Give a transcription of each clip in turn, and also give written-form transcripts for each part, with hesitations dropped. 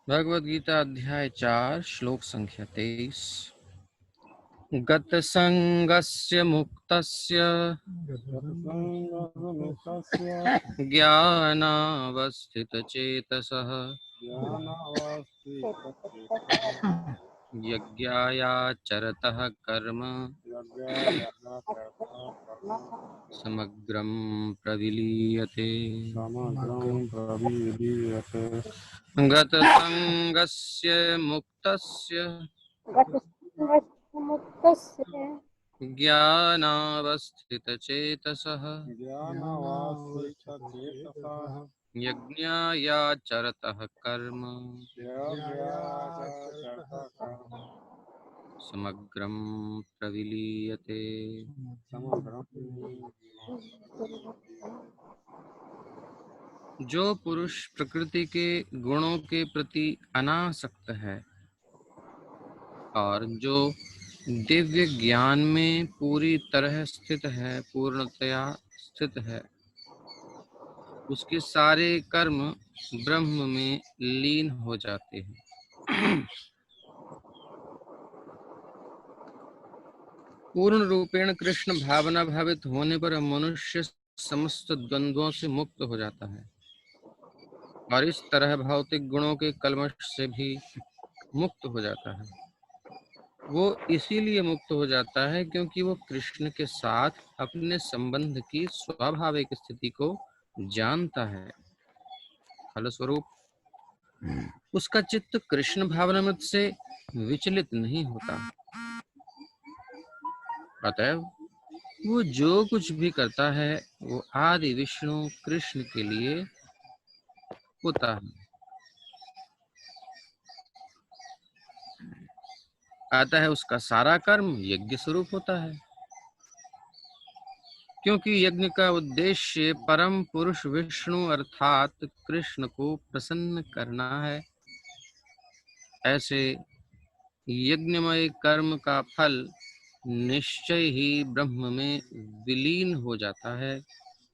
भगवद गीता अध्याय 4 श्लोक संख्या 23। गत संगस्य मुक्तस्य ज्ञानावस्थित चेतसः यज्ञायाचरतः कर्म समग्रं प्रविलीयते। गत संगस्य मुक्तस्य ज्ञानावस्थित चेतसः यज्ञायाचरतः कर्म समग्रं प्रविलीयते। जो पुरुष प्रकृति के गुणों के प्रति अनासक्त है और जो दिव्य ज्ञान में पूरी तरह स्थित है, पूर्णतया स्थित है, उसके सारे कर्म ब्रह्म में लीन हो जाते हैं। पूर्ण रूपेण कृष्ण भावना भावित होने पर मनुष्य समस्त द्वंद्वों से मुक्त हो जाता है और इस तरह भौतिक गुणों के कलमश से भी मुक्त हो जाता है। वो इसीलिए मुक्त हो जाता है क्योंकि वो कृष्ण के साथ अपने संबंध की स्वाभाविक स्थिति को जानता है। फलस्वरूप उसका चित्त कृष्ण भावनामृत से विचलित नहीं होता। अतएव वो जो कुछ भी करता है वो आदि विष्णु कृष्ण के लिए होता है। अतः उसका सारा कर्म यज्ञ स्वरूप होता है, क्योंकि यज्ञ का उद्देश्य परम पुरुष विष्णु अर्थात कृष्ण को प्रसन्न करना है। ऐसे यज्ञमय कर्म का फल निश्चय ही ब्रह्म में विलीन हो जाता है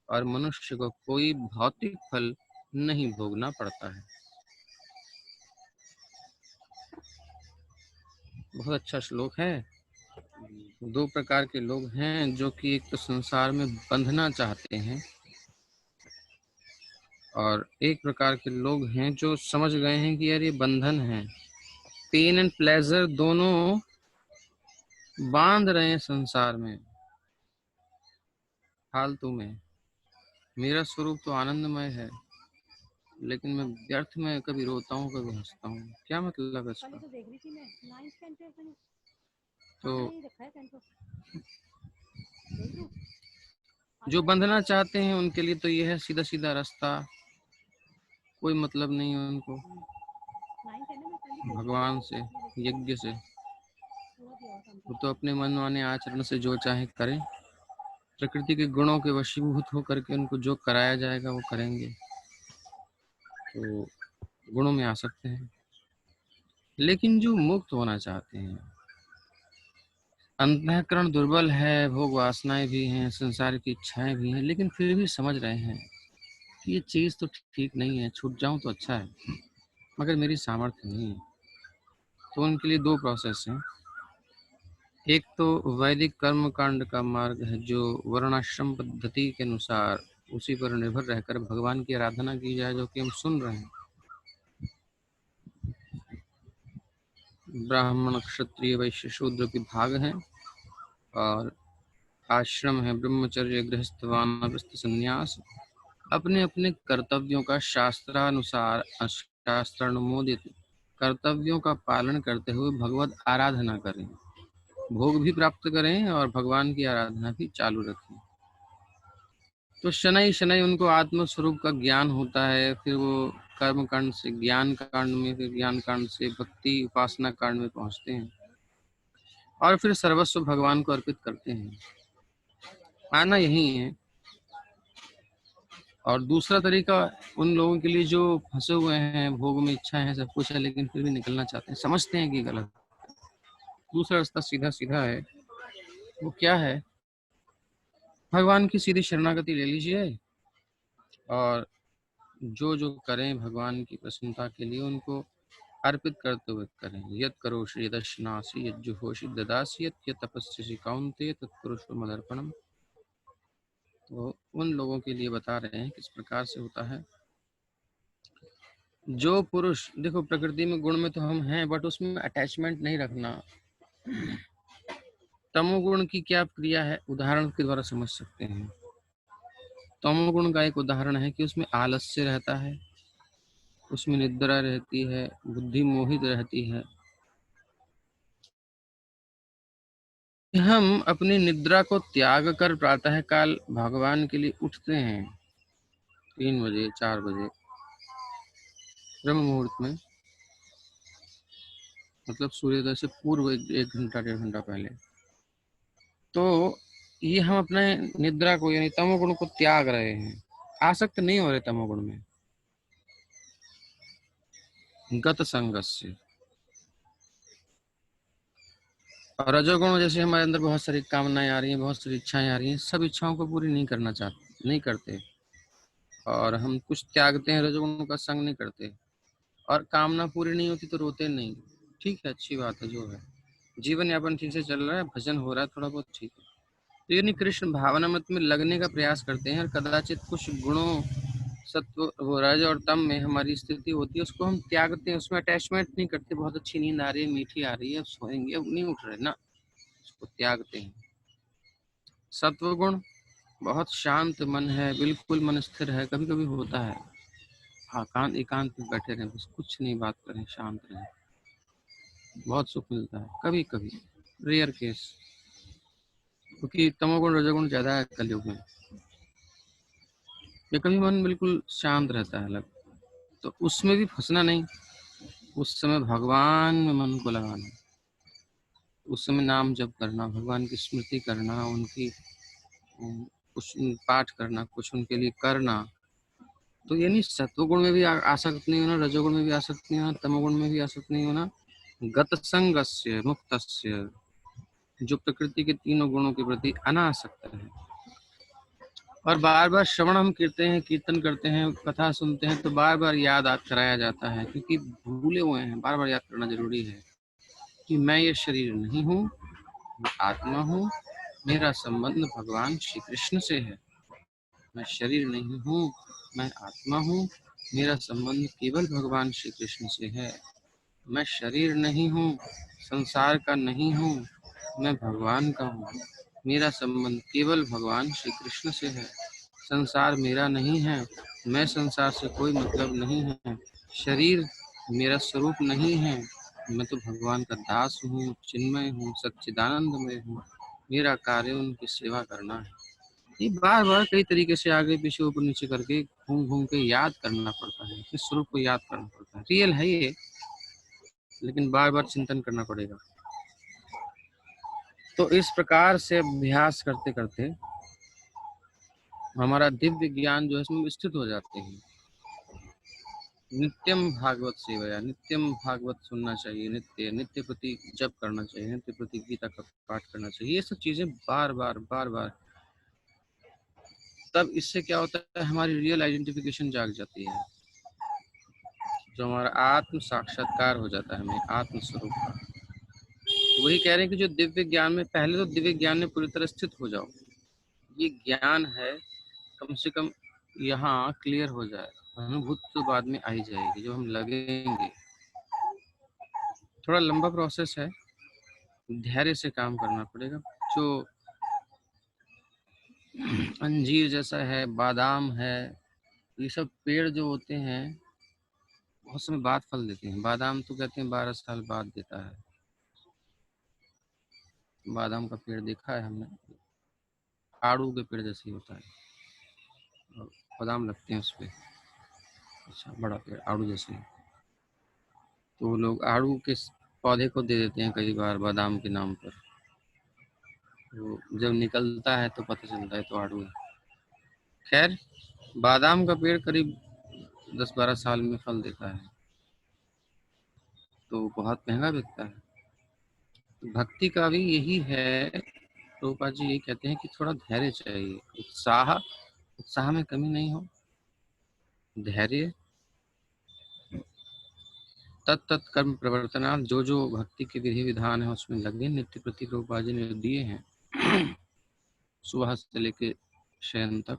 और मनुष्य को कोई भौतिक फल नहीं भोगना पड़ता है। बहुत अच्छा श्लोक है। दो प्रकार के लोग हैं, जो कि एक तो संसार में बंधना चाहते हैं और एक प्रकार के लोग हैं जो समझ गए हैं कि यार ये बंधन है। पेन एंड प्लेजर दोनों बांध रहे हैं संसार में फालतू में। मेरा स्वरूप तो आनंदमय है, लेकिन मैं व्यर्थ में कभी रोता हूँ कभी हंसता हूँ। क्या मतलब है इसका? तो जो बंधना चाहते हैं उनके लिए तो यह है सीधा सीधा रास्ता, कोई मतलब नहीं है उनको भगवान से, यज्ञ से। वो तो अपने मन माने आचरण से जो चाहे करें, प्रकृति के गुणों के वशीभूत होकर के उनको जो कराया जाएगा वो करेंगे, तो गुणों में आ सकते हैं। लेकिन जो मुक्त होना चाहते हैं, अंतःकरण दुर्बल है, भोग वासनाएं भी हैं, संसार की इच्छाएं भी हैं, लेकिन फिर भी समझ रहे हैं कि ये चीज तो ठीक नहीं है, छूट जाऊं तो अच्छा है, मगर मेरी सामर्थ्य नहीं है। तो उनके लिए दो प्रोसेस हैं। एक तो वैदिक कर्म कांड का मार्ग है, जो वर्णाश्रम पद्धति के अनुसार उसी पर निर्भर रहकर भगवान की आराधना की जाए, जो कि हम सुन रहे हैं। ब्राह्मण, क्षत्रिय, वैश्य, शूद्र के भाग हैं और आश्रम है ब्रह्मचर्य, गृहस्थ, वानप्रस्थ, संन्यास। अपने अपने कर्तव्यों का शास्त्रानुसार शास्त्रानुमोदित कर्तव्यों का पालन करते हुए भगवत आराधना करें, भोग भी प्राप्त करें और भगवान की आराधना भी चालू रखें। तो शनै शनै उनको आत्म स्वरूप का ज्ञान होता है। फिर वो कर्म कांड से ज्ञान कांड में, फिर ज्ञान कांड से भक्ति उपासना कांड में पहुंचते हैं और फिर सर्वस्व भगवान को अर्पित करते हैं। आना यही है। और दूसरा तरीका उन लोगों के लिए जो फंसे हुए हैं, भोग में इच्छा है, सब कुछ है, लेकिन फिर भी निकलना चाहते हैं, समझते हैं कि गलत। दूसरा रास्ता सीधा सीधा है। वो क्या है? भगवान की सीधी शरणागति ले लीजिए और जो जो करें भगवान की प्रसन्नता के लिए उनको अर्पित करते हुए करें। यत् करोषि यदश्नासि यज्जुहोषि ददासि यत् तपस्यसि कौन्तेय तत्कुरुष्व मदर्पणम्। तो उन लोगों के लिए बता रहे हैं किस प्रकार से होता है। जो पुरुष, देखो प्रकृति में गुण में तो हम हैं, बट उसमें अटैचमेंट नहीं रखना। तमोगुण की क्या क्रिया है, उदाहरण के द्वारा समझ सकते हैं। तमोगुण का एक उदाहरण है कि उसमें आलस्य रहता है, उसमें निद्रा रहती है, बुद्धि मोहित रहती है। हम अपनी निद्रा को त्याग कर प्रातः काल भगवान के लिए उठते हैं 3 बजे 4 बजे ब्रह्म मुहूर्त में, मतलब सूर्योदय से पूर्व 1 घंटा 1.5 घंटा पहले। तो ये हम अपने निद्रा को यानी तमोगुण को त्याग रहे हैं, आसक्त नहीं हो रहे तमोगुण में। गत संगस्य। और रजोगुण जैसे हमारे अंदर बहुत सारी कामनाएं आ रही हैं, बहुत सारी इच्छाएं आ रही हैं, सब इच्छाओं को पूरी नहीं करना चाहते, नहीं करते, और हम कुछ त्यागते हैं, रजोगुण का संग नहीं करते, और कामना पूरी नहीं होती तो रोते नहीं। ठीक है, अच्छी बात है, जो है जीवन यापन ठीक से चल रहा है, भजन हो रहा है थोड़ा बहुत, ठीक है। तो यानी कृष्ण भावनामृत में लगने का प्रयास करते हैं, और कदाचित कुछ गुणों सत्व वो रज और तम में हमारी स्थिति होती है, उसको हम त्यागते हैं, उसमें अटैचमेंट नहीं करते। बहुत अच्छी नींद आ रही है, मीठी आ रही है, अब सोएंगे, अब नहीं उठ रहे ना, उसको त्यागते हैं। सत्वगुण, बहुत शांत मन है, बिल्कुल मन स्थिर है, कभी कभी होता है हाँ कांत एकांत में बैठे रहें, बस कुछ नहीं बात करें, शांत रहें, बहुत सुख मिलता है कभी कभी, रेयर केस, क्योंकि तमोगुण रजोगुण ज्यादा है कलयुग में। या कभी मन बिल्कुल शांत रहता है अलग, तो उसमें भी फंसना नहीं, उस समय भगवान में मन को लगाना, उस समय नाम जप करना, भगवान की स्मृति करना, उनकी कुछ पाठ करना, कुछ उनके लिए करना। तो यानी सत्वगुण में भी आसक्त नहीं होना, रजोगुण में भी आसक्त नहीं होना, तमोगुण में भी आसक्त नहीं होना। गत संगस्य मुक्तस्य, जो प्रकृति के तीनों गुणों के प्रति अनासक्त है। और बार बार श्रवण हम करते हैं, कीर्तन करते हैं, कथा सुनते हैं, तो बार बार याद कराया जाता है, क्योंकि भूले हुए हैं, बार बार याद करना जरूरी है कि मैं ये शरीर नहीं हूँ, मैं आत्मा हूँ, मेरा संबंध भगवान श्री कृष्ण से है। मैं शरीर नहीं हूँ, मैं आत्मा हूँ, मेरा संबंध केवल भगवान श्री कृष्ण से है। मैं शरीर नहीं हूँ, संसार का नहीं हूँ, मैं भगवान का हूँ, मेरा संबंध केवल भगवान श्री कृष्ण से है। संसार मेरा नहीं है, मैं संसार से कोई मतलब नहीं है। शरीर मेरा स्वरूप नहीं है, मैं तो भगवान का दास हूँ, चिन्मय हूँ, सच्चिदानंदमय हूँ, मेरा कार्य उनकी सेवा करना है। ये बार बार कई तरीके से आगे पीछे ऊपर नीचे करके घूम घूम के याद करना पड़ता है, इस स्वरूप को याद करना पड़ता है। रियल है ये, लेकिन बार बार चिंतन करना पड़ेगा। तो इस प्रकार से अभ्यास करते करते हमारा दिव्य ज्ञान जो है इसमें स्थित हो जाते हैं। नित्यम भागवत सेवया, नित्यम भागवत सुनना चाहिए, नित्य नित्य प्रति जप करना चाहिए, नित्य प्रति गीता का पाठ करना चाहिए, ये सब चीजें बार बार। तब इससे क्या होता है, हमारी रियल आइडेंटिफिकेशन जाग जाती है, जो हमारा आत्म साक्षात्कार हो जाता है हमें आत्म स्वरूप का। तो वही कह रहे हैं कि जो दिव्य ज्ञान में, पहले तो दिव्य ज्ञान में पूरी तरह स्थित हो जाओ, ये ज्ञान है, कम से कम यहाँ क्लियर हो जाए, अनुभूति तो बाद में आई जाएगी, जो हम लगेंगे। थोड़ा लंबा प्रोसेस है, धैर्य से काम करना पड़ेगा। जो अंजीर जैसा है, बादाम है, ये सब पेड़ जो होते हैं बहुत समय बाद फल देते हैं। बादाम तो कहते हैं 12 साल बाद देता है, बादाम का पेड़ देखा है हमने, आड़ू के पेड़ जैसे ही होता है, और बादाम लगते हैं उस पर, अच्छा बड़ा पेड़ आड़ू जैसे। तो लोग आड़ू के पौधे को दे देते हैं कई बार बादाम के नाम पर, तो जब निकलता है तो पता चलता है तो आड़ू है। खैर, बादाम का पेड़ करीब 10-12 साल में फल देता है, तो बहुत महंगा बिकता है। तो भक्ति का भी यही है, प्रभुपाद जी यही कहते हैं कि थोड़ा धैर्य चाहिए, उत्साह में कमी नहीं हो, धैर्य, तत्त कर्म प्रवर्तनार्थ, जो जो भक्ति के विधि विधान है उसमें लगे, नित्य प्रति रूपा जी ने दिए हैं सुबह से लेके शयन तक।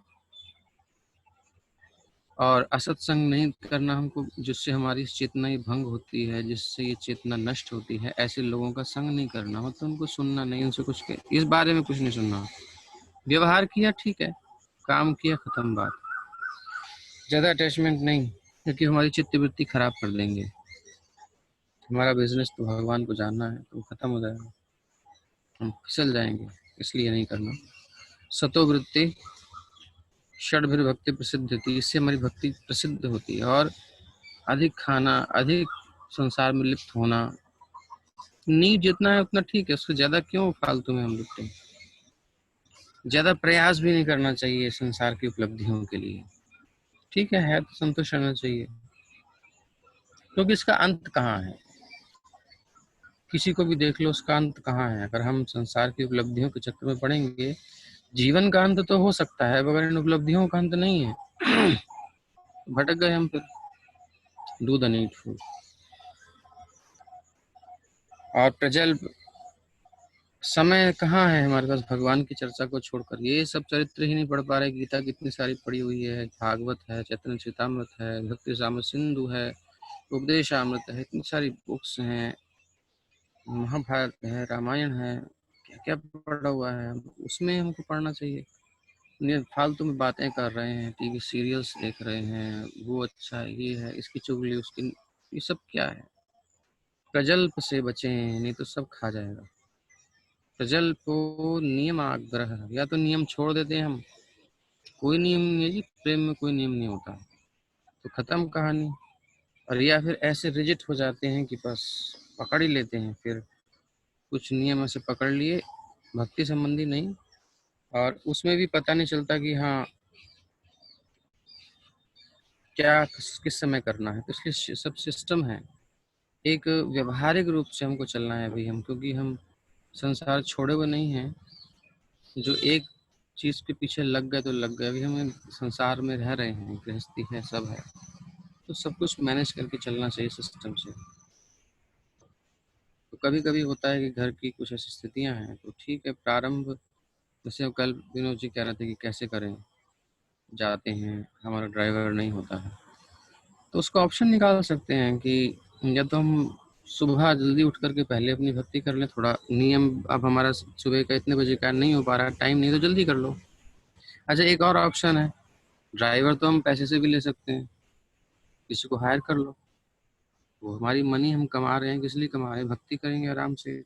और असत्संग नहीं करना हमको, जिससे हमारी चेतना ही भंग होती है, जिससे ये चेतना नष्ट होती है। ऐसे लोगों का संग नहीं करना हो, तो उनको सुनना नहीं, उनसे कुछ इस बारे में कुछ नहीं सुनना। व्यवहार किया ठीक है, काम किया, खत्म बात। ज़्यादा अटैचमेंट नहीं, क्योंकि हमारी चित्तवृत्ति खराब कर देंगे। हमारा बिजनेस तो भगवान को जानना है, तो खत्म हो जाएगा, हम फिसल जाएंगे, इसलिए नहीं करना। सतोवृत्ति षड्भिर भक्ति प्रसिद्ध होती है, इससे हमारी भक्ति प्रसिद्ध होती है। और अधिक खाना, अधिक संसार में लिप्त होना, नीड जितना है उतना ठीक है, उससे ज़्यादा क्यों फालतू में हम लिप्त हैं। ज़्यादा प्रयास भी नहीं करना चाहिए संसार की उपलब्धियों के लिए, ठीक है तो संतुष्ट रहना चाहिए, क्योंकि इसका अंत कहाँ है। किसी को भी देख लो, उसका अंत कहाँ है। अगर हम संसार की उपलब्धियों के चक्कर में पड़ेंगे, जीवन का अंत तो हो सकता है, मगर इन उपलब्धियों का अंत नहीं है। भटक गए हम फिर। Do the needful. और प्रजल्प समय कहाँ है हमारे पास भगवान की चर्चा को छोड़कर। ये सब चरित्र ही नहीं पढ़ पा रहे। गीता कितनी सारी पढ़ी हुई है, भागवत है, चैतन्य चरितामृत है, भक्ति रामृत सिंधु है, उपदेशामृत है, इतनी सारी बुक्स हैं, महाभारत है, रामायण है, क्या क्या पढ़ा हुआ है। उसमें हमको पढ़ना चाहिए। ये फालतू में बातें कर रहे हैं, टीवी सीरियल्स देख रहे हैं, वो अच्छा है, ये है, इसकी चुगली उसकी, ये सब क्या है। प्रजल्प से बचें, नहीं तो सब खा जाएगा। प्रजल्पो नियम आग्रह, या तो नियम छोड़ देते हैं हम, कोई नियम नहीं है जी, प्रेम में कोई नियम नहीं होता, तो खत्म कहानी। और या फिर ऐसे रिजिट हो जाते हैं कि बस पकड़ ही लेते हैं, फिर कुछ नियम ऐसे पकड़ लिए, भक्ति संबंधी नहीं, और उसमें भी पता नहीं चलता कि हाँ क्या किस समय करना है। तो इसलिए सब सिस्टम है, एक व्यवहारिक रूप से हमको चलना है अभी हम, क्योंकि हम संसार छोड़े हुए नहीं हैं। जो एक चीज़ के पीछे लग गए तो लग गए, अभी हम संसार में रह रहे हैं, गृहस्थी है, सब है, तो सब कुछ मैनेज करके चलना चाहिए सिस्टम से। तो कभी कभी होता है कि घर की कुछ ऐसी स्थितियाँ हैं, तो ठीक है प्रारंभ, जैसे कल विनोद जी कह रहे थे कि कैसे करें, जाते हैं हमारा ड्राइवर नहीं होता है, तो उसका ऑप्शन निकाल सकते हैं कि या तो हम सुबह जल्दी उठ करके पहले अपनी भक्ति कर लें। थोड़ा नियम, अब हमारा सुबह का इतने बजे का नहीं हो पा रहा, टाइम नहीं, तो जल्दी कर लो। अच्छा, एक और ऑप्शन है, ड्राइवर तो हम पैसे से भी ले सकते हैं, किसी को हायर कर लो, वो हमारी मनी हम कमा रहे हैं, किस लिए कमा रहे हैं, भक्ति करेंगे आराम से।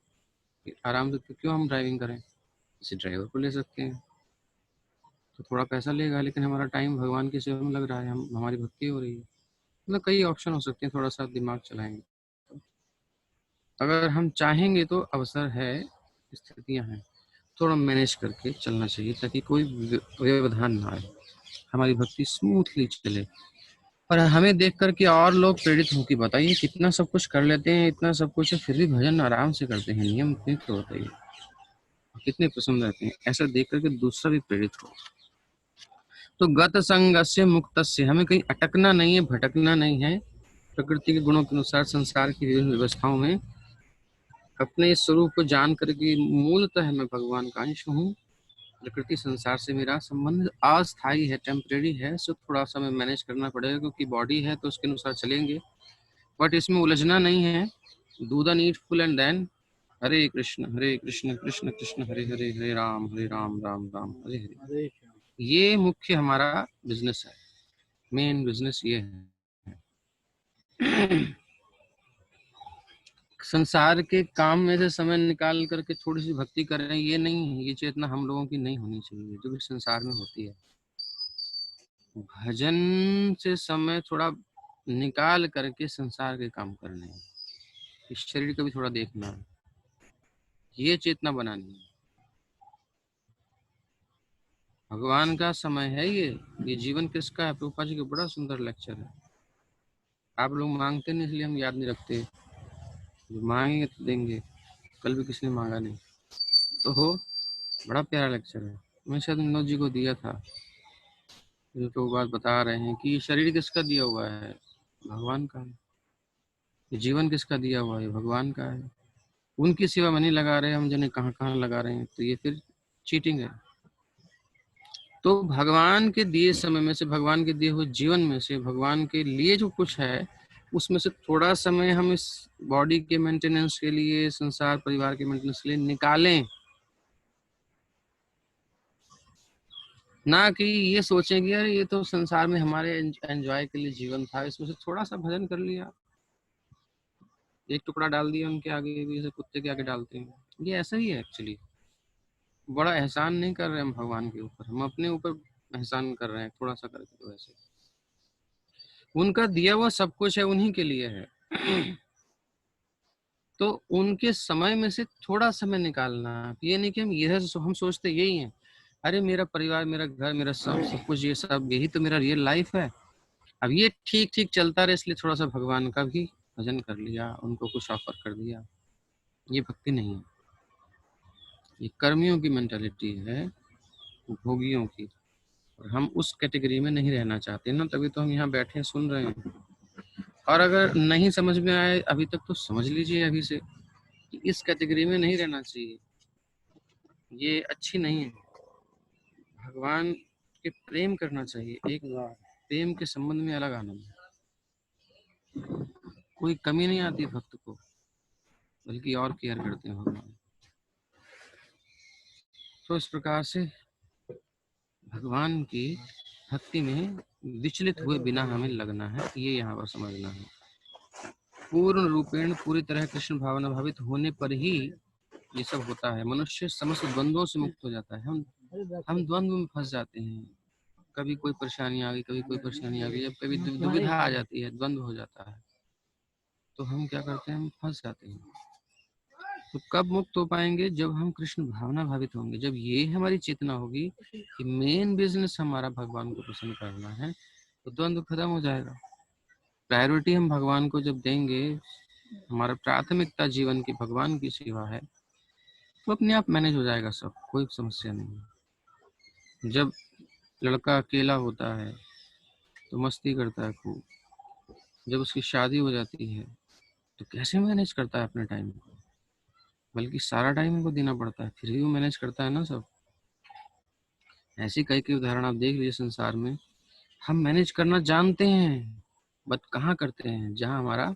आराम से तो क्यों हम ड्राइविंग करें, किसी ड्राइवर को ले सकते हैं, तो थोड़ा पैसा लेगा, लेकिन हमारा टाइम भगवान की सेवा में लग रहा है, हम हमारी भक्ति हो रही है। मतलब कई ऑप्शन हो सकते हैं, थोड़ा सा दिमाग चलाएंगे अगर हम चाहेंगे तो अवसर है, स्थितियां हैं, थोड़ा मैनेज करके चलना चाहिए, ताकि कोई व्यवधान ना आए, हमारी भक्ति स्मूथली चले। और हमें देख करके और लोग प्रेरित हों कि बताइए कितना सब कुछ कर लेते हैं, इतना सब कुछ है, फिर भी भजन आराम से करते हैं, नियम नहीं तो बताइए, कितने प्रसन्न रहते हैं। ऐसा देख करके दूसरा भी प्रेरित हो। तो गत संगस्य मुक्तस्य, हमें कहीं अटकना नहीं है, भटकना नहीं है। प्रकृति के गुणों के अनुसार संसार की विभिन्न व्यवस्थाओं में अपने स्वरूप को जान करके, मूलतः मैं भगवान का अंश हूँ। प्रकृति संसार से मेरा संबंध अस्थायी है, टेम्परेरी है, सो थोड़ा सा मैं मैनेज करना पड़ेगा, क्योंकि बॉडी है तो उसके अनुसार चलेंगे, बट इसमें उलझना नहीं है। Do the needful and then Hare Krishna Krishna Krishna Hare Hare, Hare Ram Ram Ram Hare Hare. ये मुख्य हमारा बिजनेस है, मेन बिजनेस ये है। संसार के काम में से समय निकाल करके थोड़ी सी भक्ति कर रहे हैं, ये नहीं है, ये चेतना हम लोगों की नहीं होनी चाहिए, जो भी संसार में होती है। भजन से समय थोड़ा निकाल करके संसार के काम करने हैं, इस शरीर को भी थोड़ा देखना है, ये चेतना बनानी है। भगवान का समय है ये जीवन किसका है। प्रभुपाद जी का बड़ा सुंदर लेक्चर है, आप लोग मांगते नहीं इसलिए हम याद नहीं रखते, जो मांगेंगे तो देंगे। कल भी किसी ने मांगा नहीं, तो हो बड़ा प्यारा लेक्चर है, मैं शायद विनोद जी को दिया था। तो बात बता रहे हैं कि ये शरीर किसका दिया हुआ है, भगवान का है। ये जीवन किसका दिया हुआ है, भगवान का है। उनकी सेवा में नहीं लगा रहे हम, जाने कहाँ कहाँ लगा रहे हैं, तो ये फिर चीटिंग है। तो भगवान के दिए समय में से, भगवान के दिए हुए जीवन में से, भगवान के लिए जो कुछ है उसमें से थोड़ा समय हम इस बॉडी के मेंटेनेंस के लिए, संसार परिवार के मेंटेनेंस के लिए निकालें। ना कि ये सोचें कि यार ये तो संसार में हमारे एंजॉय के लिए जीवन था, इसमें से थोड़ा सा भजन कर लिया, एक टुकड़ा डाल दिया उनके आगे भी, जैसे कुत्ते के आगे डालते हैं। ये ऐसा ही है एक्चुअली। बड़ा एहसान नहीं कर रहे हम भगवान के ऊपर, हम अपने ऊपर एहसान कर रहे हैं थोड़ा सा करके। तो ऐसे उनका दिया हुआ सब कुछ है, उन्हीं के लिए है। तो उनके समय में से थोड़ा समय निकालना, ये नहीं कि हम इधर से हम सोचते यही है, अरे मेरा परिवार, मेरा घर, मेरा सब सब कुछ, ये सब यही तो मेरा रियल लाइफ है। अब ये ठीक ठीक चलता रहे, इसलिए थोड़ा सा भगवान का भी भजन कर लिया, उनको कुछ ऑफर कर दिया। ये भक्ति नहीं है, ये कर्मियों की मेंटालिटी है, भोगियों की। और हम उस कैटेगरी में नहीं रहना चाहते ना, तभी तो हम यहाँ बैठे सुन रहे हैं। और अगर नहीं समझ में आए अभी तक तो समझ लीजिए अभी से कि इस कैटेगरी में नहीं रहना चाहिए, ये अच्छी नहीं है। भगवान के प्रेम करना चाहिए, एक प्रेम के संबंध में अलग आनंद है। कोई कमी नहीं आती भक्त को, बल्कि और केयर करते हैं भगवान। तो इस प्रकार से भगवान की भक्ति में विचलित हुए बिना हमें लगना है, ये यहाँ पर समझना है। पूर्ण रूपेण, पूरी तरह कृष्ण भावना भावित होने पर ही ये सब होता है। मनुष्य समस्त द्वंद्वों से मुक्त हो जाता है। हम द्वंद्व में फंस जाते हैं, कभी कोई परेशानी आ गई, कभी कोई परेशानी आ गई, जब कभी दुविधा आ जाती है, द्वंद्व हो जाता है, तो हम क्या करते हैं, हम फंस जाते हैं। तो कब मुक्त हो पाएंगे, जब हम कृष्ण भावना भावित होंगे, जब ये हमारी चेतना होगी कि मेन बिजनेस हमारा भगवान को प्रसन्न करना है, तो द्वंद्व खत्म हो जाएगा। प्रायोरिटी हम भगवान को जब देंगे, हमारा प्राथमिकता जीवन की भगवान की सेवा है, तो अपने आप मैनेज हो जाएगा सब, कोई समस्या नहीं है। जब लड़का अकेला होता है तो मस्ती करता है खूब, जब उसकी शादी हो जाती है तो कैसे मैनेज करता है अपने टाइम को, बल्कि सारा टाइम उनको देना पड़ता है, फिर भी वो मैनेज करता है ना सब। ऐसी कई कई उदाहरण आप देख लीजिए संसार में। हम मैनेज करना जानते हैं, बट कहाँ करते हैं, जहाँ हमारा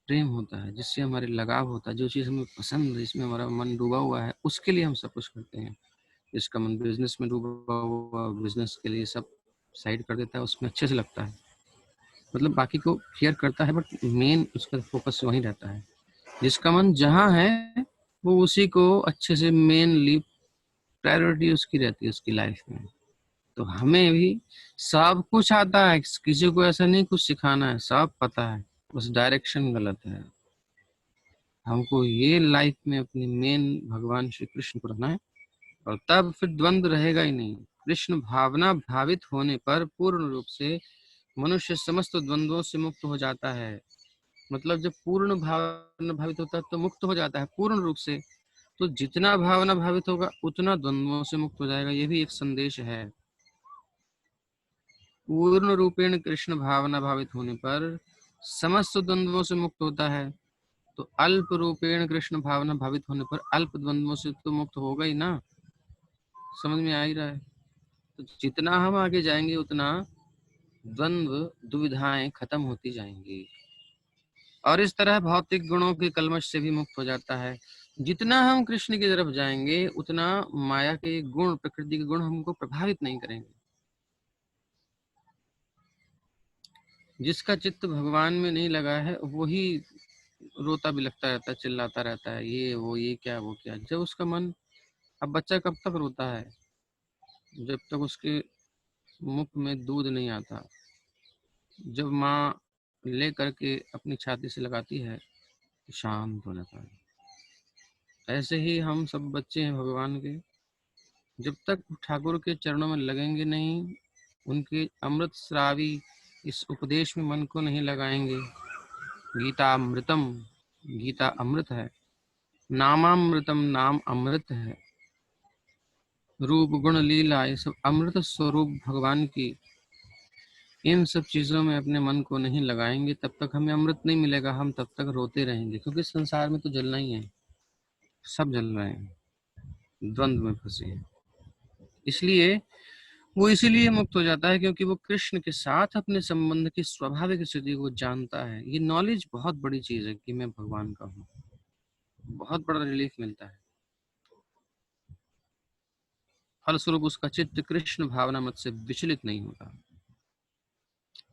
प्रेम होता है, जिससे हमारे लगाव होता है, जो चीज़ हमें पसंद है, जिसमें हमारा मन डूबा हुआ है, उसके लिए हम सब कुछ करते हैं। जिसका मन बिजनेस में डूबा हुआ, बिजनेस के लिए सब साइड कर देता है, उसमें अच्छे से लगता है, मतलब बाकी को केयर करता है, बट मेन उसका फोकस वहीं रहता है। जिसका मन जहाँ है वो उसी को अच्छे से मेनली प्रायोरिटी उसकी रहती है उसकी लाइफ में। तो हमें भी सब कुछ आता है, किसी को ऐसा नहीं कुछ सिखाना है, सब पता है, बस डायरेक्शन गलत है। हमको ये लाइफ में अपनी मेन भगवान श्री कृष्ण को रहना है, और तब फिर द्वंद्व रहेगा ही नहीं। कृष्ण भावना भावित होने पर पूर्ण रूप से मनुष्य समस्त द्वंद्वों से मुक्त हो जाता है। मतलब जब पूर्ण भावना भावित होता है तो मुक्त हो जाता है पूर्ण रूप से। तो जितना भावना भावित होगा उतना द्वंद्वों से मुक्त हो जाएगा, ये भी एक संदेश है। पूर्ण रूपेण कृष्ण भावना भावित होने पर समस्त द्वंद्वों से मुक्त होता है, तो अल्प रूपेण कृष्ण भावना भावित होने पर अल्प द्वंद्वों से तो मुक्त होगा ही ना। समझ में आ ही रहा है। तो जितना हम आगे जाएंगे उतना द्वंद्व दुविधाएं खत्म होती जाएंगी, और इस तरह भौतिक गुणों के कलमश से भी मुक्त हो जाता है। जितना हम कृष्ण की तरफ जाएंगे उतना माया के गुण, प्रकृति के गुण हमको प्रभावित नहीं करेंगे। जिसका चित्त भगवान में नहीं लगा है वही रोता बिलखता रहता है, चिल्लाता रहता है, ये वो, ये क्या वो क्या। जब उसका मन, अब बच्चा कब तक रोता है, जब तक उसके मुख में दूध नहीं आता। जब माँ ले करके अपनी छाती से लगाती है तो शांत हो जाता है। ऐसे ही हम सब बच्चे हैं भगवान के, जब तक ठाकुर के चरणों में लगेंगे नहीं, उनके अमृत श्रावी इस उपदेश में मन को नहीं लगाएंगे। गीता अमृतम, गीता अमृत है, नामामृतम, नाम अमृत है। रूप गुण लीला, ये सब अमृत स्वरूप भगवान की, इन सब चीजों में अपने मन को नहीं लगाएंगे तब तक हमें अमृत नहीं मिलेगा। हम तब तक रोते रहेंगे, क्योंकि संसार में तो जलना ही है, सब जल रहे हैं, द्वंद्व में फंसे हैं। इसलिए वो इसीलिए मुक्त हो जाता है क्योंकि वो कृष्ण के साथ अपने संबंध की स्वाभाविक स्थिति को जानता है। ये नॉलेज बहुत बड़ी चीज है कि मैं भगवान का हूँ, बहुत बड़ा रिलीफ मिलता है। फलस्वरूप उसका चित्त कृष्ण भावना मत से विचलित नहीं होता,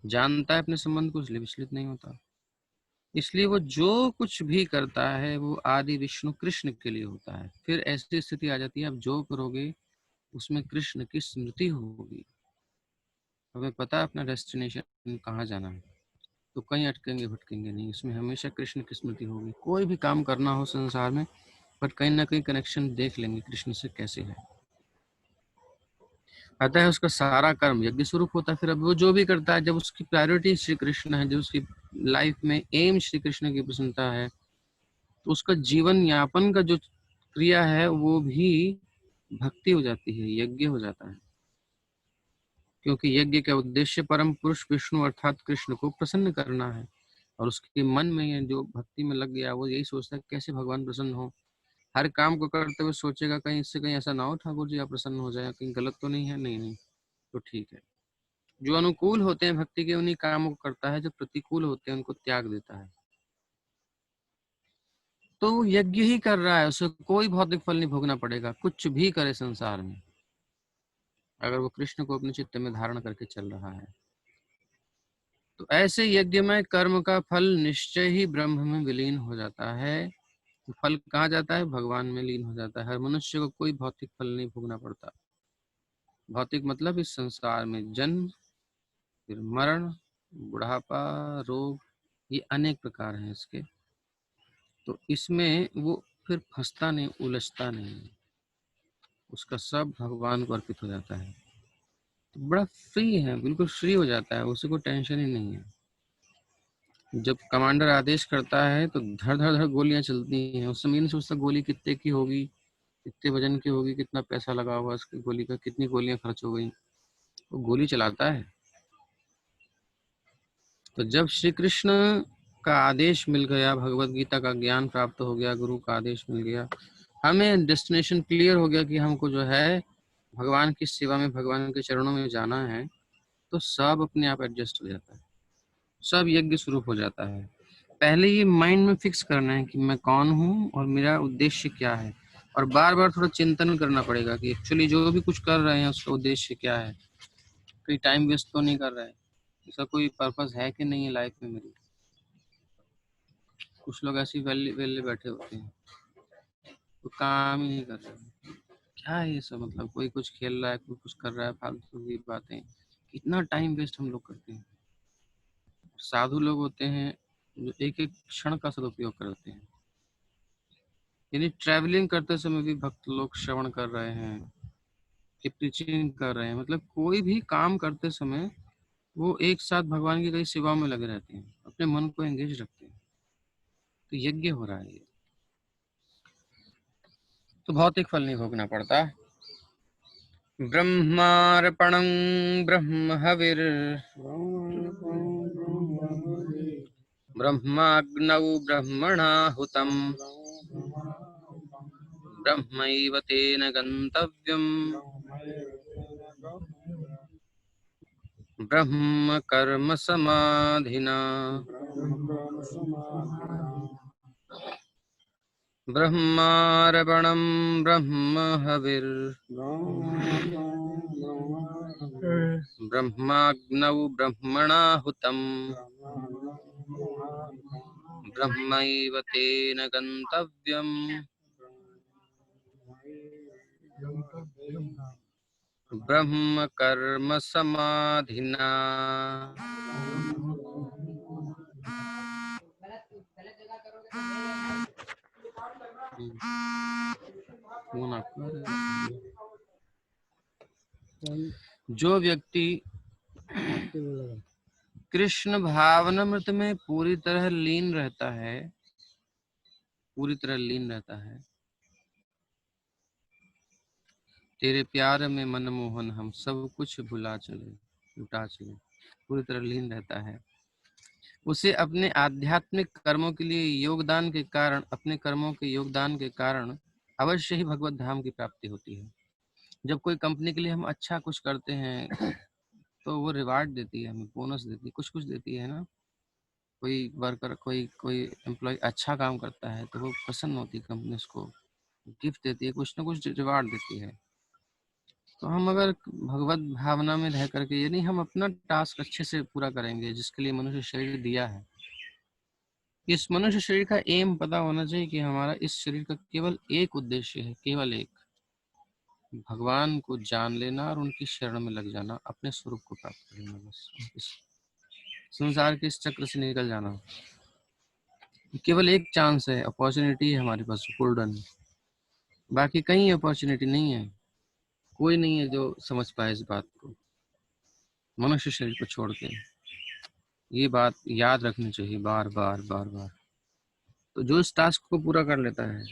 जानता है अपने संबंध को, इसलिए विचलित नहीं होता। इसलिए वो जो कुछ भी करता है वो आदि विष्णु कृष्ण के लिए होता है। फिर ऐसी स्थिति आ जाती है, आप जो करोगे उसमें कृष्ण की स्मृति होगी। हमें पता है अपना डेस्टिनेशन कहाँ जाना है, तो कहीं अटकेंगे भटकेंगे नहीं, उसमें हमेशा कृष्ण की स्मृति होगी। कोई भी काम करना हो संसार में, बट कहीं ना कहीं कनेक्शन देख लेंगे कृष्ण से कैसे है। अतः उसका सारा कर्म यज्ञ स्वरूप होता है। फिर अब वो जो भी करता है, जब उसकी प्रायोरिटी श्री कृष्ण है, जब उसकी लाइफ में एम श्री कृष्ण की प्रसन्नता है, तो उसका जीवन यापन का जो क्रिया है वो भी भक्ति हो जाती है, यज्ञ हो जाता है। क्योंकि यज्ञ का उद्देश्य परम पुरुष विष्णु अर्थात कृष्ण को प्रसन्न करना है। और उसके मन में ये जो भक्ति में लग गया, वो यही सोचता है कैसे भगवान प्रसन्न हो। हर काम को करते हुए सोचेगा कहीं इससे कहीं ऐसा ना हो ठाकुर जी आप प्रसन्न हो जाए, कहीं गलत तो नहीं है, नहीं नहीं, तो ठीक है। जो अनुकूल होते हैं भक्ति के, उन्हीं कामों को करता है, जो प्रतिकूल होते हैं उनको त्याग देता है। तो यज्ञ ही कर रहा है, उसे कोई भौतिक फल नहीं भोगना पड़ेगा, कुछ भी करे संसार में, अगर वो कृष्ण को अपने चित्त में धारण करके चल रहा है। तो ऐसे यज्ञ में कर्म का फल निश्चय ही ब्रह्म में विलीन हो जाता है। तो फल कहाँ जाता है? भगवान में लीन हो जाता है। हर मनुष्य को कोई भौतिक फल नहीं भोगना पड़ता। भौतिक मतलब इस संसार में जन्म, फिर मरण, बुढ़ापा, रोग, ये अनेक प्रकार हैं इसके। तो इसमें वो फिर फंसता नहीं, उलझता नहीं, उसका सब भगवान को अर्पित हो जाता है। तो बड़ा फ्री है, बिल्कुल फ्री हो जाता है, उसे कोई टेंशन ही नहीं है। जब कमांडर आदेश करता है तो धड़ धड़ धड़ गोलियां चलती हैं, उस समय नहीं सोचता गोली कितने की होगी, कितने वजन की होगी, कितना पैसा लगा होगा उसकी गोली का, कितनी गोलियां खर्च हो गई, वो गोली चलाता है। तो जब श्री कृष्ण का आदेश मिल गया, भगवत गीता का ज्ञान प्राप्त हो गया, गुरु का आदेश मिल गया, हमें डेस्टिनेशन क्लियर हो गया कि हमको जो है भगवान की सेवा में, भगवान के चरणों में जाना है, तो सब अपने आप एडजस्ट हो जाता है, सब यज्ञ स्वरूप हो जाता है। पहले ये माइंड में फिक्स करना है कि मैं कौन हूँ और मेरा उद्देश्य क्या है, और बार बार थोड़ा चिंतन करना पड़ेगा कि एक्चुअली जो भी कुछ कर रहे हैं उसका उद्देश्य क्या है, कोई टाइम वेस्ट तो नहीं कर रहा है, इसका कोई पर्पस है कि नहीं है लाइफ में मेरी। कुछ लोग ऐसे ही वेले वेले बैठे होते हैं, तो काम ही नहीं कर रहे। क्या है ये सब, मतलब कोई कुछ खेल रहा है, कोई कुछ कर रहा है, फालतू की बातें, कितना टाइम वेस्ट हम लोग करते हैं। साधु लोग होते हैं जो एक एक क्षण का सदुपयोग करते हैं। यानी ट्रैवलिंग करते समय भी भक्त लोग श्रवण कर रहे हैं, कि प्रीचिंग कर रहे हैं, मतलब कोई भी काम करते समय वो एक साथ भगवान की कई सेवा में लगे रहते हैं, अपने मन को एंगेज रखते हैं। तो यज्ञ हो रहा है ये, तो भौतिक फल नहीं भोगना पड़ता। ब्रह्मार्पणं ब्रह्म हविर् ब्रह्माग्नौ ब्रह्मणाहुतम् ब्रह्मैव तेन गन्तव्यम् ब्रह्म कर्म समाधिना ब्रह्मार्पणं ब्रह्म हविर् ब्रह्माग्नौ ब्रह्मणाहुतम् ब्रह्मैव तेन गन्तव्यम् ब्रह्म कर्म समाधिना। जो व्यक्ति कृष्ण भावनामृत में पूरी तरह लीन रहता है, पूरी तरह लीन रहता है, तेरे प्यार में मनमोहन हम सब कुछ भुला चले, लुटा चले, पूरी तरह लीन रहता है। उसे अपने आध्यात्मिक कर्मों के लिए योगदान के कारण, अपने कर्मों के योगदान के कारण अवश्य ही भगवत धाम की प्राप्ति होती है। जब कोई कंपनी के लिए हम अच्छा कुछ करते हैं तो वो रिवार्ड देती है, हमें बोनस देती है, कुछ कुछ देती है ना। कोई वर्कर, कोई कोई एम्प्लॉय अच्छा काम करता है तो वो पसंद होती है, कंपनी उसको गिफ्ट देती है, कुछ ना कुछ रिवार्ड देती है। तो हम अगर भगवत भावना में रह करके, यानी हम अपना टास्क अच्छे से पूरा करेंगे जिसके लिए मनुष्य शरीर दिया है। इस मनुष्य शरीर का एम पता होना चाहिए कि हमारा इस शरीर का केवल एक उद्देश्य है, केवल एक, भगवान को जान लेना और उनकी शरण में लग जाना, अपने स्वरूप को प्राप्त कर लेना, बस इस संसार के इस चक्र से निकल जाना। केवल एक चांस है, अपॉर्चुनिटी है हमारे पास, गोल्डन। बाकी कहीं अपॉर्चुनिटी नहीं है, कोई नहीं है जो समझ पाए इस बात को, मनुष्य शरीर को छोड़ के। ये बात याद रखनी चाहिए बार बार बार बार। तो जो इस टास्क को पूरा कर लेता है,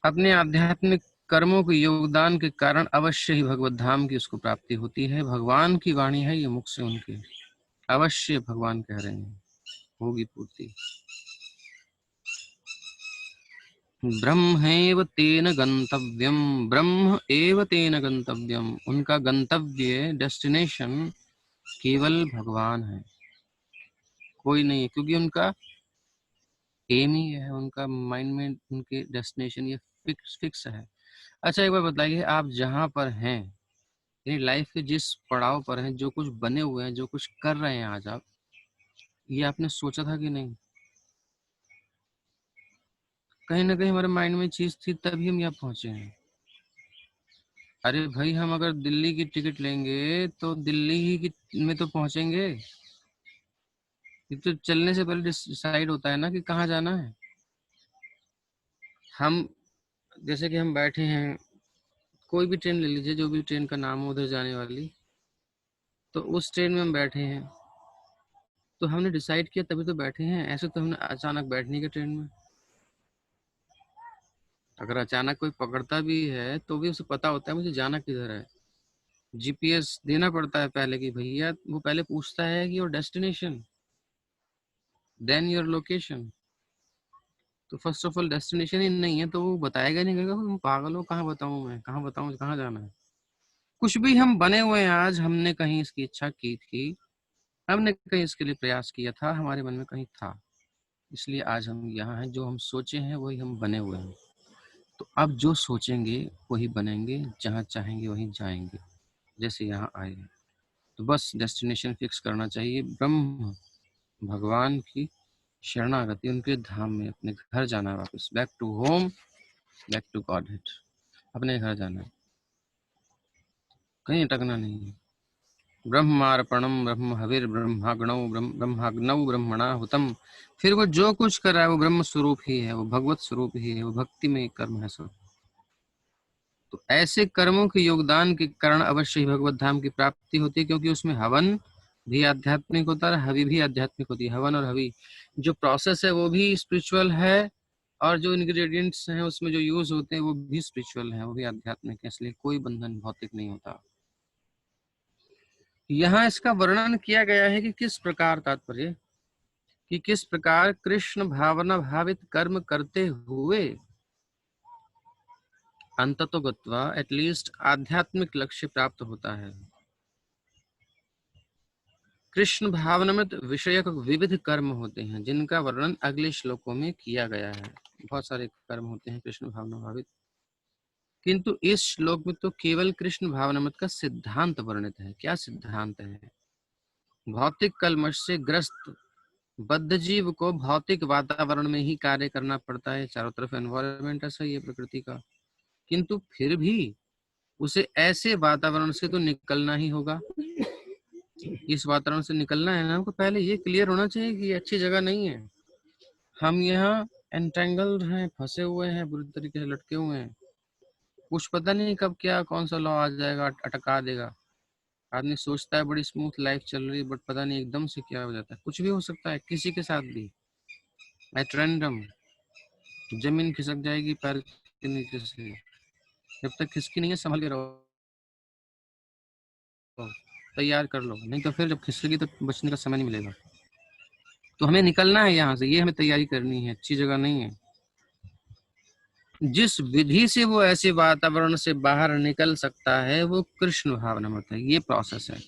अपने आध्यात्मिक कर्मों के योगदान के कारण अवश्य ही भगवत धाम की उसको प्राप्ति होती है। भगवान की वाणी है ये, मुख से उनके, अवश्य भगवान कह रहे हैं, होगी पूर्ति। ब्रह्मैव तेन गंतव्यम, ब्रह्म एव तेन गंतव्यम, उनका गंतव्य, डेस्टिनेशन केवल भगवान है, कोई नहीं है, क्योंकि उनका एम ही है, उनका माइंड में उनके डेस्टिनेशन ये फिक्स है। अच्छा एक बार बताइए, आप जहाँ पर हैं, यानी लाइफ के जिस पड़ाव पर हैं, जो कुछ बने हुए हैं, जो कुछ कर रहे हैं आज आप, ये आपने सोचा था कि नहीं? कहीं ना कहीं हमारे माइंड में चीज थी तभी हम यहाँ पहुंचे हैं। अरे भाई, हम अगर दिल्ली की टिकट लेंगे तो दिल्ली ही में तो पहुंचेंगे। ये तो चलने से पहले डिसाइड होता है ना कि कहाँ जाना है। हम जैसे कि हम बैठे हैं, कोई भी ट्रेन ले लीजिए, जो भी ट्रेन का नाम हो उधर जाने वाली, तो उस ट्रेन में हम बैठे हैं तो हमने डिसाइड किया तभी तो बैठे हैं, ऐसे तो हमने अचानक बैठ नहीं गए ट्रेन में। अगर अचानक कोई पकड़ता भी है तो भी उसे पता होता है मुझे जाना किधर है, जीपीएस देना पड़ता है पहले कि भैया, वो पहले पूछता है कि your destination, then your location. तो फर्स्ट ऑफ ऑल डेस्टिनेशन ही नहीं है तो वो बताएगा नहीं, कहेगा तुम पागल हो, कहाँ बताऊं मैं, कहाँ बताऊं कहाँ जाना है। कुछ भी हम बने हुए हैं आज, हमने कहीं इसकी इच्छा की थी, हमने कहीं इसके लिए प्रयास किया था, हमारे मन में कहीं था, इसलिए आज हम यहाँ हैं। जो हम सोचे हैं वही हम बने हुए हैं। तो अब जो सोचेंगे वही बनेंगे, जहाँ चाहेंगे वहीं जाएंगे, जैसे यहाँ आए हैं। तो बस डेस्टिनेशन फिक्स करना चाहिए, ब्रह्म भगवान की शरणागति, उनके धाम में, अपने घर जाना है, वापस back to home, back to godhead, अपने घर जाना है, कहीं अटकना नहीं है। ब्रह्मार्पणम ब्रह्म हविर ब्रह्माग्नौ ब्रह्माग्नौ ब्रह्मणा हुतम। फिर वो जो कुछ कर रहा है वो ब्रह्म स्वरूप ही है, वो भगवत स्वरूप ही है, वो भक्ति में कर्म है सब। तो ऐसे कर्मों के योगदान के कारण अवश्य ही भगवत धाम की प्राप्ति होती है, क्योंकि उसमें हवन भी आध्यात्मिक होता है, हवि भी आध्यात्मिक होती है। हवन और हवि जो प्रोसेस है वो भी स्पिरिचुअल है, और जो इंग्रेडिएंट्स हैं उसमें जो यूज होते हैं वो भी स्पिरिचुअल है, वो भी आध्यात्मिक है, इसलिए कोई बंधन भौतिक नहीं होता। यहाँ इसका वर्णन किया गया है कि किस प्रकार, तात्पर्य कि किस प्रकार कृष्ण भावना भावित कर्म करते हुए अंततो गत्वा एटलीस्ट आध्यात्मिक लक्ष्य प्राप्त होता है। कृष्ण भावनामृत विषयक विविध कर्म होते हैं जिनका वर्णन अगले श्लोकों में किया गया है। बहुत सारे कर्म होते हैं कृष्ण भावना भावित, किंतु इस श्लोक में तो केवल कृष्ण भावनामृत का सिद्धांत वर्णित है। क्या सिद्धांत है? भौतिक कलमश से ग्रस्त बद्ध जीव को भौतिक वातावरण में ही कार्य करना पड़ता है, चारों तरफ एनवायरनमेंट ऐसा ही है प्रकृति का, किंतु फिर भी उसे ऐसे वातावरण से तो निकलना ही होगा। इस वातावरण से निकलना है ना, हमको पहले ये क्लियर होना चाहिए कि ये अच्छी जगह नहीं है, हम यहाँ एंटेंगल्ड हैं, फंसे हुए हैं, बुरी तरीके से लटके हुए हैं, कुछ पता नहीं कब क्या कौन सा लॉ आ जाएगा, अटका देगा। आदमी सोचता है बड़ी स्मूथ लाइफ चल रही है, बट पता नहीं एकदम से क्या हो जाता है, कुछ भी हो सकता है किसी के साथ भी, एट रैंडम जमीन खिसक जाएगी पैर के नीचे से, जब तक खिसकी नहीं है संभल के रहो, तैयार कर लो, नहीं तो फिर जब खिसकेगी तो बचने का समय नहीं मिलेगा। तो हमें निकलना है यहाँ से, ये हमें तैयारी करनी है, अच्छी जगह नहीं है। जिस विधि से वो ऐसे वातावरण से बाहर निकल सकता है वो कृष्ण भावनामृत है, ये प्रोसेस है।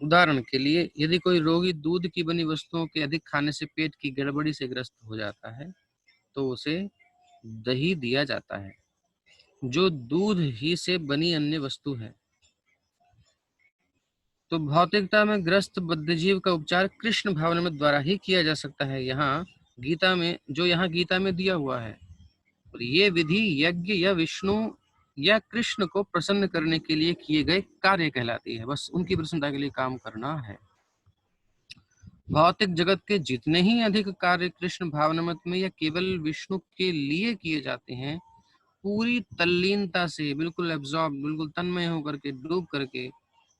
उदाहरण के लिए यदि कोई रोगी दूध की बनी वस्तुओं के अधिक खाने से पेट की गड़बड़ी से ग्रस्त हो जाता है तो उसे दही दिया जाता है, जो दूध ही से बनी अन्य वस्तु है। तो भौतिकता में ग्रस्त बद्धजीव का उपचार कृष्ण भावनामृत द्वारा ही किया जा सकता है, यहाँ गीता में दिया हुआ है। और ये विधि यज्ञ या विष्णु या कृष्ण को प्रसन्न करने के लिए किए गए कार्य कहलाती है, बस उनकी प्रसन्नता के लिए काम करना है। भौतिक जगत के जितने ही अधिक कार्य कृष्ण भावनामृत में या केवल विष्णु के लिए किए जाते हैं, पूरी तल्लीनता से, बिल्कुल एब्जॉर्ब, बिल्कुल तन्मय होकर के, डूब करके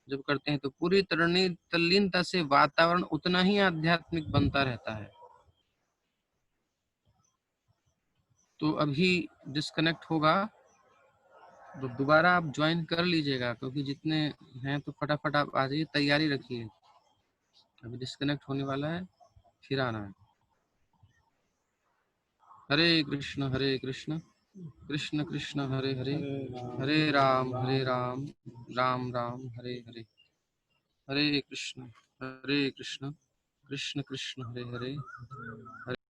जब करते हैं तो पूरी तल्लीनता से वातावरण उतना ही आध्यात्मिक बनता रहता है। तो अभी डिस्कनेक्ट होगा तो दोबारा आप ज्वाइन कर लीजिएगा, क्योंकि जितने हैं तो फटाफट आप आ जाइए, तैयारी रखिए, अभी डिस्कनेक्ट होने वाला है, फिर आना है। हरे कृष्ण कृष्ण कृष्ण हरे हरे, हरे राम राम राम हरे हरे। हरे कृष्ण कृष्ण कृष्ण हरे हरे, हरे